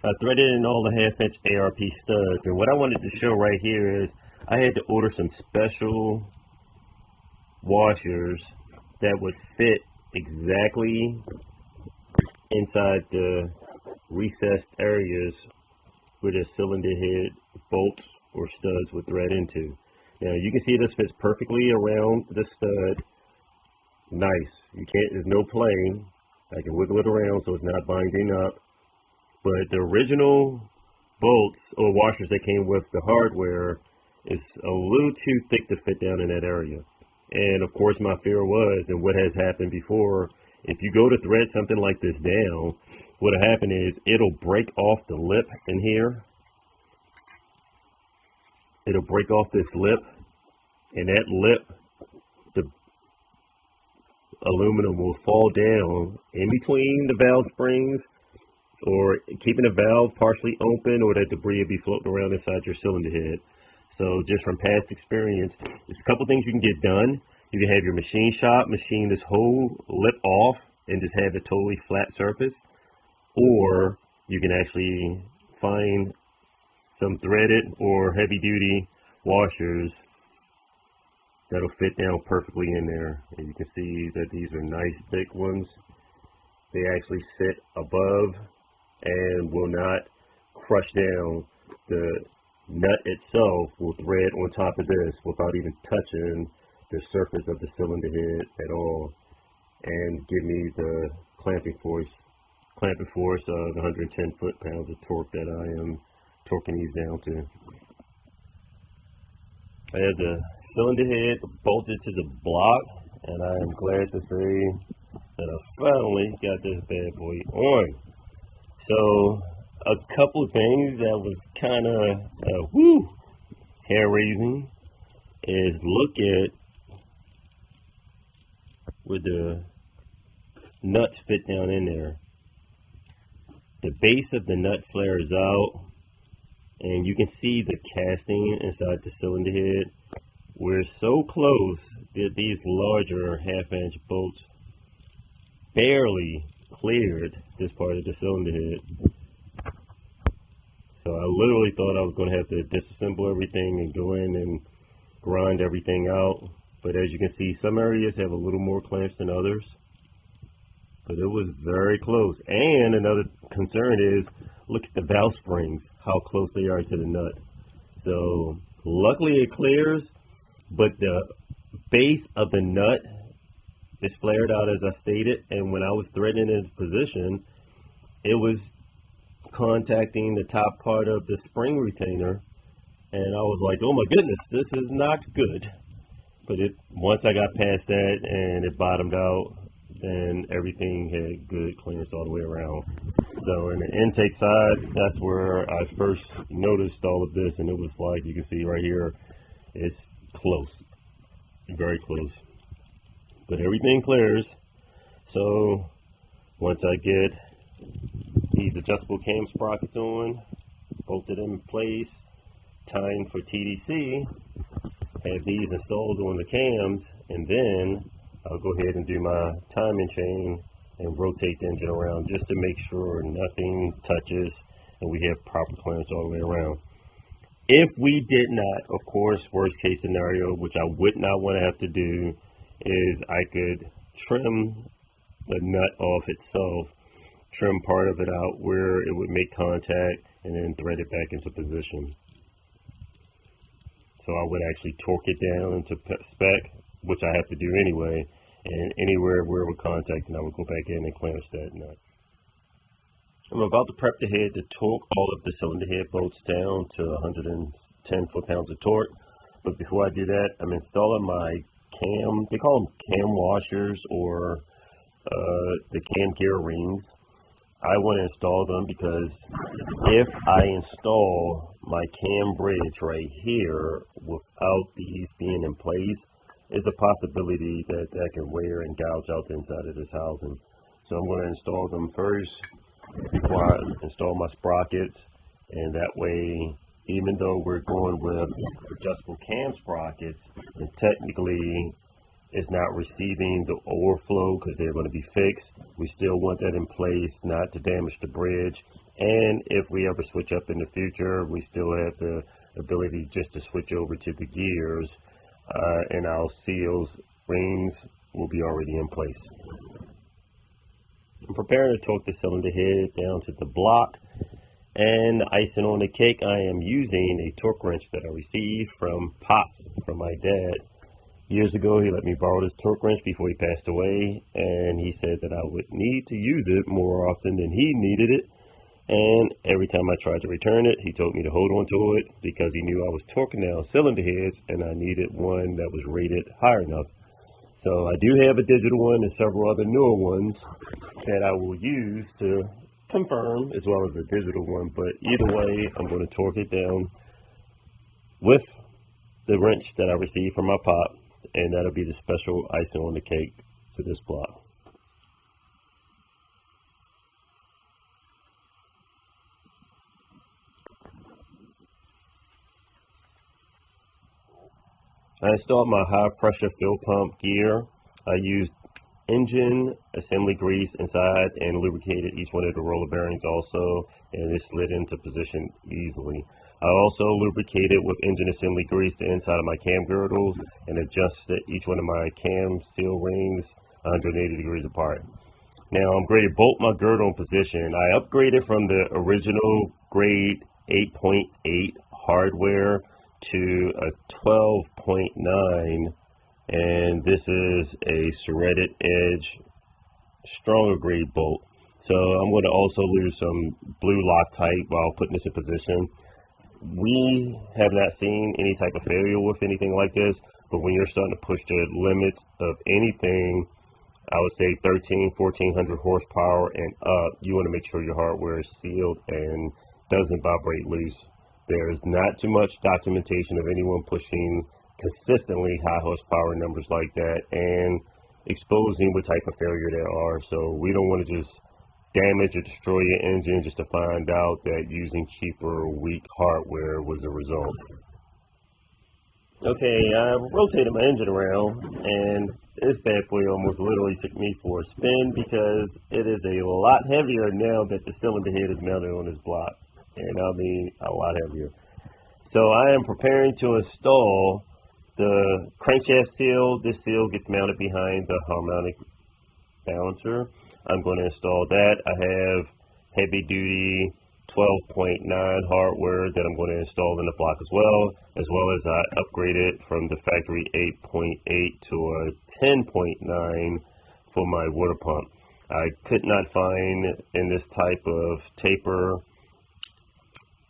I threaded in all the 1/2" ARP studs, and what I wanted to show right here is I had to order some special washers that would fit exactly inside the recessed areas where the cylinder head bolts or studs would thread into. Now you can see this fits perfectly around the stud. Nice. There's no play. I can wiggle it around so it's not binding up. But the original bolts or washers that came with the hardware is a little too thick to fit down in that area. And of course my fear was, and what has happened before, if you go to thread something like this down, what'll happen is it'll break off the lip in here. It'll break off this lip, and that lip, the aluminum will fall down in between the valve springs, or keeping the valve partially open, or that debris will be floating around inside your cylinder head. So just from past experience, there's a couple things you can get done. You can have your machine shop machine this whole lip off and just have a totally flat surface, or you can actually find some threaded or heavy duty washers that'll fit down perfectly in there. And you can see that these are nice thick ones. They actually sit above and will not crush down. The nut itself will thread on top of this without even touching the surface of the cylinder head at all, and give me the clamping force of 110 foot-pounds of torque that I am torquing these down to. I have the cylinder head bolted to the block, and I am glad to say that I finally got this bad boy on. So a couple things that was kind of hair-raising is look at where the nuts fit down in there. The base of the nut flares out, and you can see the casting inside the cylinder head. We're so close that these larger 1/2" bolts barely cleared this part of the cylinder head. So I literally thought I was going to have to disassemble everything and go in and grind everything out. But as you can see, some areas have a little more clamps than others. But it was very close. And another concern is, look at the valve springs, how close they are to the nut. So luckily it clears, but the base of the nut is flared out as I stated. And when I was threading in position, it was contacting the top part of the spring retainer. And I was like, oh my goodness, this is not good. But once I got past that and it bottomed out, then everything had good clearance all the way around. So in the intake side, that's where I first noticed all of this, and it was like, you can see right here, it's close, very close. But everything clears. So once I get these adjustable cam sprockets on, bolted in place, timed for TDC, have these installed on the cams, and then I'll go ahead and do my timing chain and rotate the engine around just to make sure nothing touches and we have proper clearance all the way around. If we did not, of course, worst case scenario, which I would not want to have to do, is I could trim the nut off itself, trim part of it out where it would make contact, and then thread it back into position. So I would actually torque it down into spec, which I have to do anyway, and anywhere where it would contact, and I would go back in and clamp that nut. I'm about to prep the head to torque all of the cylinder head bolts down to 110 foot-pounds of torque. But before I do that, I'm installing my cam, they call them cam washers, or the cam gear rings. I want to install them because if I install my cam bridge right here without these being in place, there's a possibility that that can wear and gouge out the inside of this housing. So I'm going to install them first before I install my sprockets, and that way, even though we're going with adjustable cam sprockets, and technically it's not receiving the overflow because they're going to be fixed, we still want that in place not to damage the bridge And if we ever switch up in the future, we still have the ability just to switch over to the gears, and our seals rings will be already in place. I'm preparing to torque the cylinder head down to the block, and icing on the cake, I am using a torque wrench that I received from Pop, from my dad. Years ago, he let me borrow this torque wrench before he passed away, and he said that I would need to use it more often than he needed it. And every time I tried to return it, he told me to hold on to it because he knew I was torquing down cylinder heads and I needed one that was rated high enough. So I do have a digital one and several other newer ones that I will use to confirm, as well as the digital one. But either way, I'm going to torque it down with the wrench that I received from my Pop, and that'll be the special icing on the cake for this block. I installed my high pressure fuel pump gear. I used engine assembly grease inside and lubricated each one of the roller bearings also, and it slid into position easily. I also lubricated with engine assembly grease the inside of my cam girdles and adjusted each one of my cam seal rings 180 degrees apart. Now I'm ready to bolt my girdle in position. I upgraded from the original grade 8.8 hardware to a 12.9, and this is a serrated edge stronger grade bolt. So I'm going to also lose some blue Loctite while putting this in position. We have not seen any type of failure with anything like this, but when you're starting to push the limits of anything, I would say 1400 horsepower and up, you want to make sure your hardware is sealed and doesn't vibrate loose. There's not too much documentation of anyone pushing consistently high horsepower numbers like that and exposing what type of failure there are. So we don't want to just damage or destroy your engine just to find out that using cheaper, weak hardware was the result. Okay, I rotated my engine around, and this bad boy almost literally took me for a spin because it is a lot heavier now that the cylinder head is mounted on this block. And I mean a lot heavier. So I am preparing to install the crankshaft seal. This seal gets mounted behind the harmonic balancer. I'm going to install that. I have heavy duty 12.9 hardware that I'm going to install in the block as well as I upgraded from the factory 8.8 to a 10.9 for my water pump. I could not find in this type of taper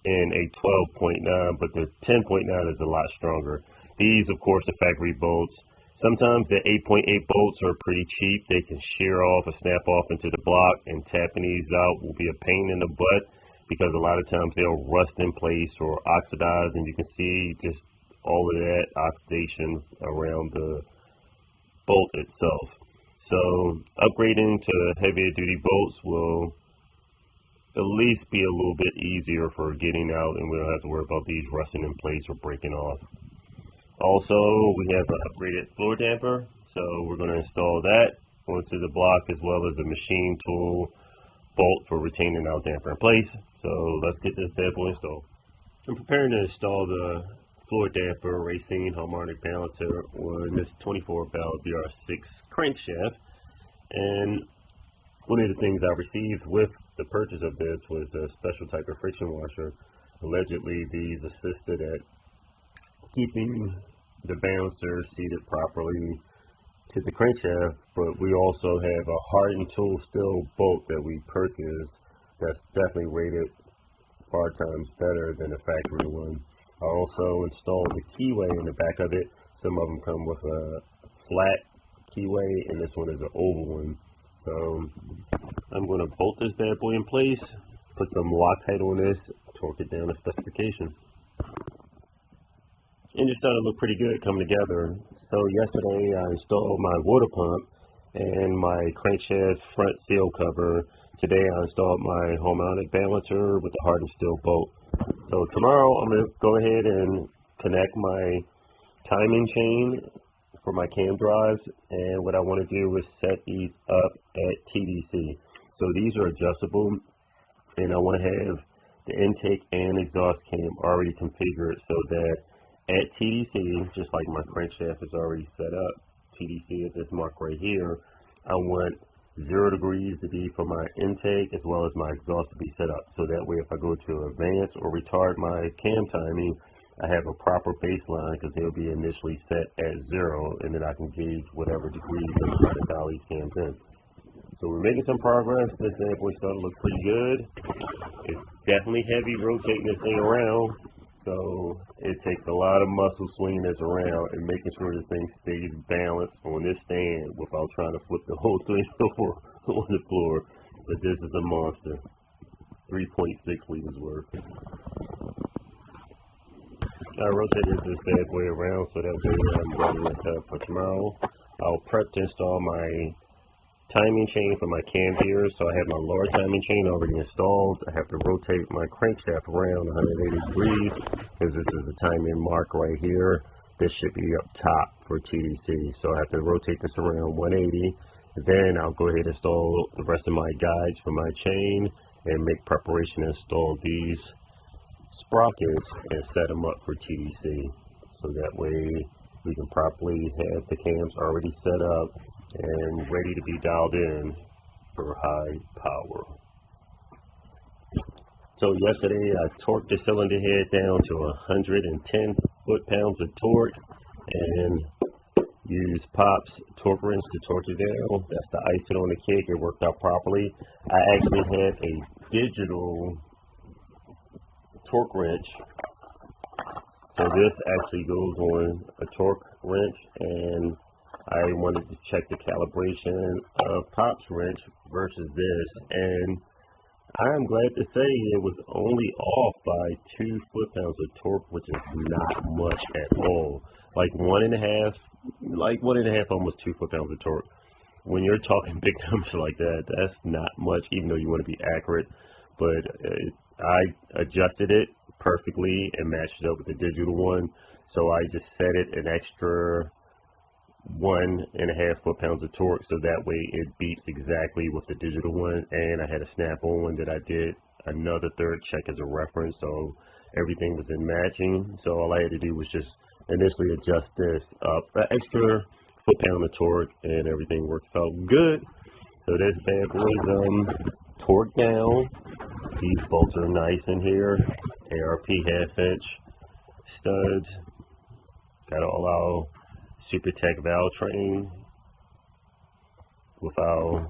in a 12.9, but the 10.9 is a lot stronger. These, of course, the factory bolts. Sometimes the 8.8 bolts are pretty cheap. They can shear off or snap off into the block, and tapping these out will be a pain in the butt because a lot of times they'll rust in place or oxidize, and you can see just all of that oxidation around the bolt itself. So upgrading to heavier duty bolts will at least be a little bit easier for getting out, and we don't have to worry about these rusting in place or breaking off. Also, we have an upgraded floor damper, so we're going to install that onto the block as well as the machine tool bolt for retaining our damper in place. So let's get this bad boy installed. I'm preparing to install the floor damper racing harmonic balancer on this 24 valve VR6 crankshaft, and one of the things I received with the purchase of this was a special type of friction washer. Allegedly, these assisted at keeping the balancer seated properly to the crankshaft, but we also have a hardened tool steel bolt that we purchased that's definitely rated 5 times better than the factory one. I also installed the keyway in the back of it. Some of them come with a flat keyway, and this one is an oval one. So I'm going to bolt this bad boy in place, put some Loctite on this, torque it down to specification. Engine started to look pretty good coming together. So yesterday I installed my water pump and my crankshaft front seal cover. Today I installed my harmonic balancer with the hardened steel bolt. So tomorrow I'm going to go ahead and connect my timing chain for my cam drives, and what I want to do is set these up at TDC. So these are adjustable. and I want to have the intake and exhaust cam already configured so that at TDC, just like my crankshaft is already set up, TDC at this mark right here, I want 0 degrees to be for my intake as well as my exhaust to be set up. So that way if I go to advance or retard my cam timing, I have a proper baseline because they'll be initially set at 0, and then I can gauge whatever degrees I'm trying to dial these cams in. So we're making some progress. This bad boy starting to look pretty good. It's definitely heavy rotating this thing around. So it takes a lot of muscle swinging this around and making sure this thing stays balanced on this stand without trying to flip the whole thing over on the floor. But this is a monster. 3.6 liters worth. I rotated this bad boy around so that way I'm ready to set up for tomorrow. I'll prep to install my timing chain for my cam gears. So I have my lower timing chain already installed. I have to rotate my crankshaft around 180 degrees because this is the timing mark right here. This should be up top for TDC. So I have to rotate this around 180. Then I'll go ahead and install the rest of my guides for my chain and make preparation to install these sprockets and set them up for TDC. So that way we can properly have the cams already set up and ready to be dialed in for high power. So yesterday I torqued the cylinder head down to 110 foot-pounds of torque and used Pop's torque wrench to torque it down. That's the icing on the cake. It worked out properly. I actually had a digital torque wrench. So this actually goes on a torque wrench, and I wanted to check the calibration of Pop's wrench versus this, and I'm glad to say it was only off by 2 foot-pounds of torque, which is not much at all. Like one and a half, almost 2 foot-pounds of torque. When you're talking big numbers like that, that's not much, even though you want to be accurate. But I adjusted it perfectly and matched it up with the digital one. So I just set it an extra 1.5 foot-pounds of torque, so that way it beeps exactly with the digital one. And I had a snap-on that I did another third check as a reference, so everything was in matching. So all I had to do was just initially adjust this up an extra foot-pound of torque, and everything worked out good. So this bad boy's torque down. These bolts are nice in here. ARP half-inch studs. Got all our supertech valve train with our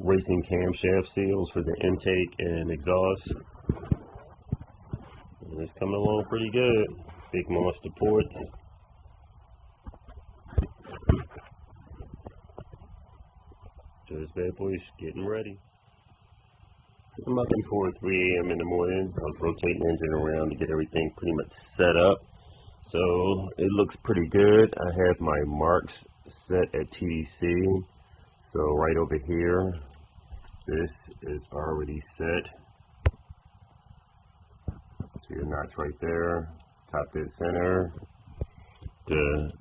racing camshaft seals for the intake and exhaust. And it's coming along pretty good. Big monster ports. So this bad boy's getting ready. I'm up before 3 a.m. in the morning. I was rotating the engine around to get everything pretty much set up. So it looks pretty good. I have my marks set at TDC. So right over here, this is already set. So your notch right there, top dead center. The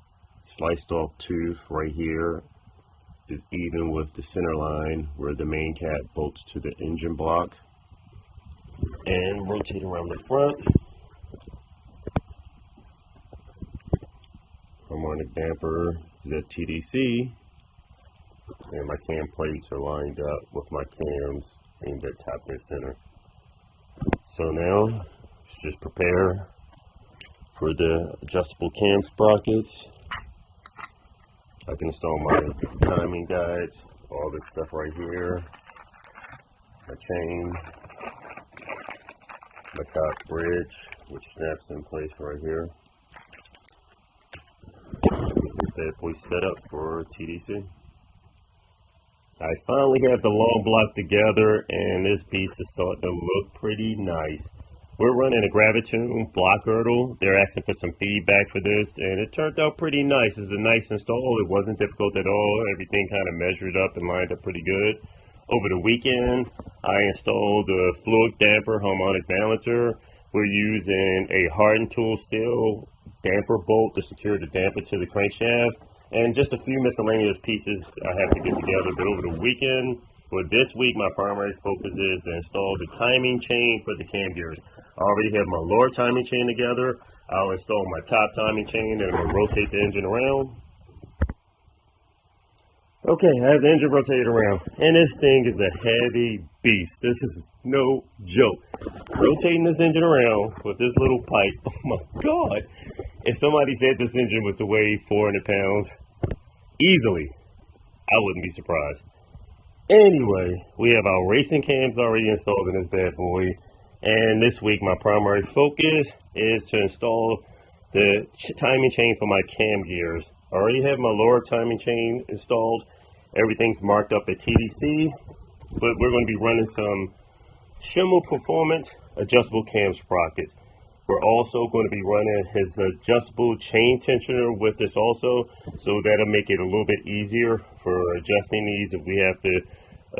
sliced off tooth right here is even with the center line where the main cap bolts to the engine block. And rotate around the front. Harmonic damper is at TDC, and my cam plates are lined up with my cams aimed at top dead center. So now, let's just prepare for the adjustable cam sprockets. I can install my timing guides, all this stuff right here, my chain, my top bridge, which snaps in place right here. That boy set up for TDC. I finally have the long block together, and this piece is starting to look pretty nice. We're running a Gravitune block girdle. They're asking for some feedback for this, and it turned out pretty nice. It's a nice install. It wasn't difficult at all. Everything kind of measured up and lined up pretty good. Over the weekend, I installed the fluid damper harmonic balancer. We're using a hardened tool steel damper bolt to secure the damper to the crankshaft, and just a few miscellaneous pieces I have to get together. But over the weekend, For this week, my primary focus is to install the timing chain for the cam gears. I already have my lower timing chain together. I'll install my top timing chain and I'm going to rotate the engine around. Okay, I have the engine rotated around, and this thing is a heavy beast. This is no joke. Rotating this engine around with this little pipe, oh my God. If somebody said this engine was to weigh 400 pounds, easily, I wouldn't be surprised. Anyway, we have our racing cams already installed in this bad boy, and this week my primary focus is to install the timing chain for my cam gears. I already have my lower timing chain installed. Everything's marked up at TDC, but we're going to be running some Schimmel Performance adjustable cam sprockets. We're also going to be running his adjustable chain tensioner with this also, so that'll make it a little bit easier for adjusting these if we have to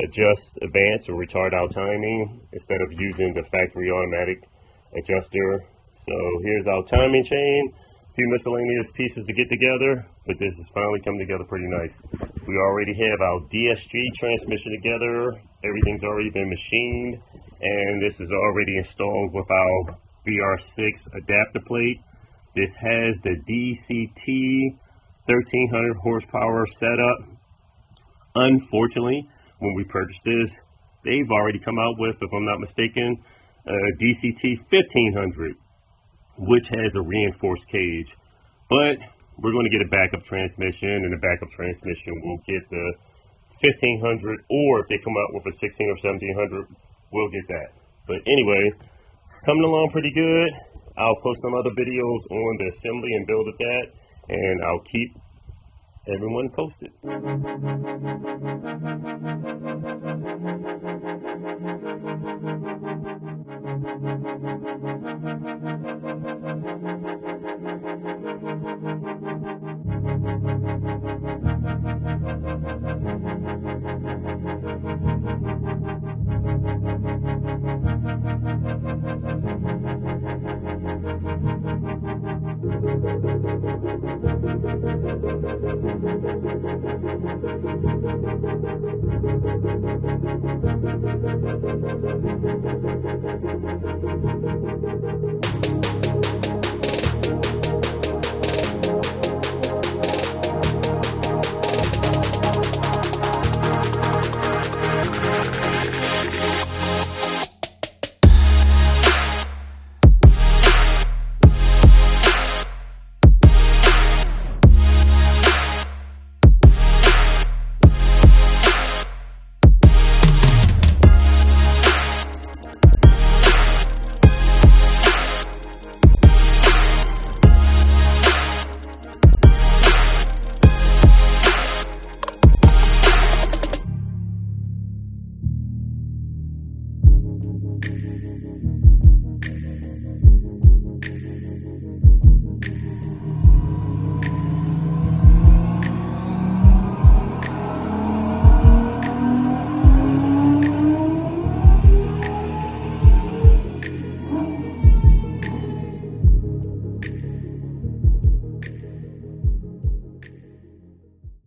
adjust, advance, or retard our timing instead of using the factory automatic adjuster. So here's our timing chain. A few miscellaneous pieces to get together, but this is finally coming together pretty nice. We already have our DSG transmission together. Everything's already been machined, and this is already installed with our VR6 adapter plate. This has the DCT 1300 horsepower setup. Unfortunately, when we purchased this, they've already come out with, if I'm not mistaken, DCT 1500, which has a reinforced cage. But we're going to get a backup transmission, and the backup transmission will get the 1500, or if they come out with a 16 or 1700, we'll get that. But anyway, coming along pretty good. I'll post some other videos on the assembly and build of that, and I'll keep everyone posted.